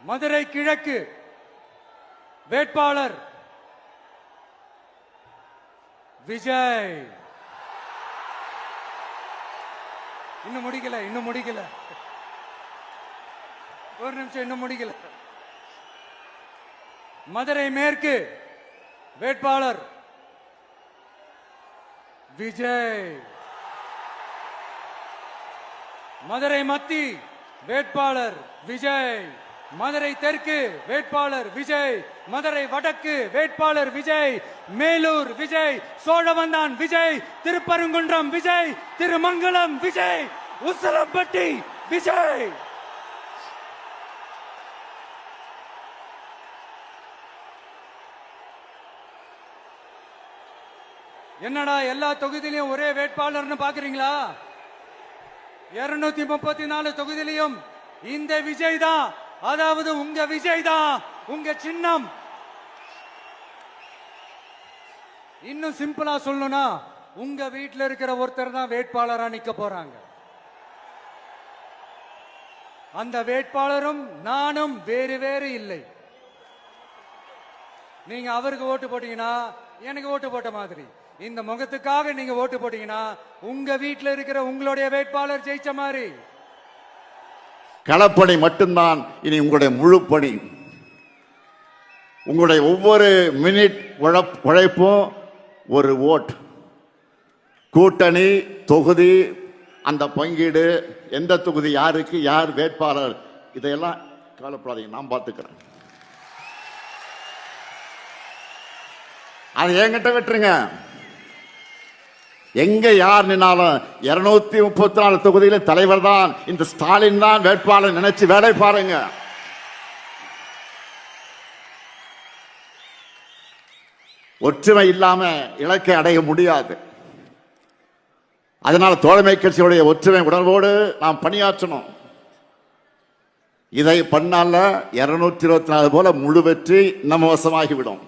மதுரை கிழக்கு வேட்பாளர் விஜய். இன்னும் முடிக்கல ஒரு நிமிஷம், இன்னும் முடிக்கல. மதுரை மேற்கு வேட்பாளர் விஜய். மதுரை மத்தி வேட்பாளர் விஜய். மதுரை தெற்கு வேட்பாளர் விஜய். மதுரை வடக்கு வேட்பாளர் விஜய். மேலூர் விஜய். சோழவந்தான் விஜய். திருப்பரங்குன்றம் விஜய். திருமங்கலம் விஜய். உசிலம்பட்டி விஜய். என்னடா எல்லா தொகுதியிலும் ஒரே வேட்பாளர்னு பாக்குறீங்களா? 234 தொகுதியிலும் இந்த விஜய் தான், அதாவது உங்க விஜய் தான் உங்க சின்னம். இன்னும் சிம்பிளா சொல்லணும்னா உங்க வீட்டில் இருக்கிற ஒருத்தர் தான் வேட்பாளரா நிக்க போறாங்க. அந்த வேட்பாளரும் நானும் வேறு வேறு இல்லை. நீங்க அவருக்கு ஓட்டு போட்டீங்கன்னா எனக்கு ஓட்டு போட்ட மாதிரி, இந்த முகத்துக்காக நீங்க ஓட்டு போட்டீங்கன்னா உங்க வீட்டில் இருக்கிற உங்களுடைய வேட்பாளர் ஜெயிச்ச மாதிரி. களப்பணி மட்டும்தான் இனி உங்களுடைய முழு பணி. உங்களுடைய ஒவ்வொரு மினிட் உழைப்பும் ஒரு ஓட். கூட்டணி, தொகுதி, அந்த பங்கீடு, எந்த தொகுதி யாருக்கு யார் வேட்பாளர், இதையெல்லாம் கவலைப்படாதீங்க, நான் பார்த்துக்கிறேன். அது என்கிட்ட விட்டுருங்க. எங்க யார் நின்னாலும் 234 தொகுதியில தலைவர் தான் இந்த ஸ்டாலின் தான் வேட்பாளர் நினைச்சு வேலை பாருங்க. ஒற்றுமை இல்லாம இலக்கை அடைய முடியாது. அதனால தோழமை கட்சியுடைய ஒற்றுமை உணர்வோடு நாம் பணியாற்றணும். இதை பண்ணால 224 போல முழு வெற்றி நம்ம வசமாகிவிடும்.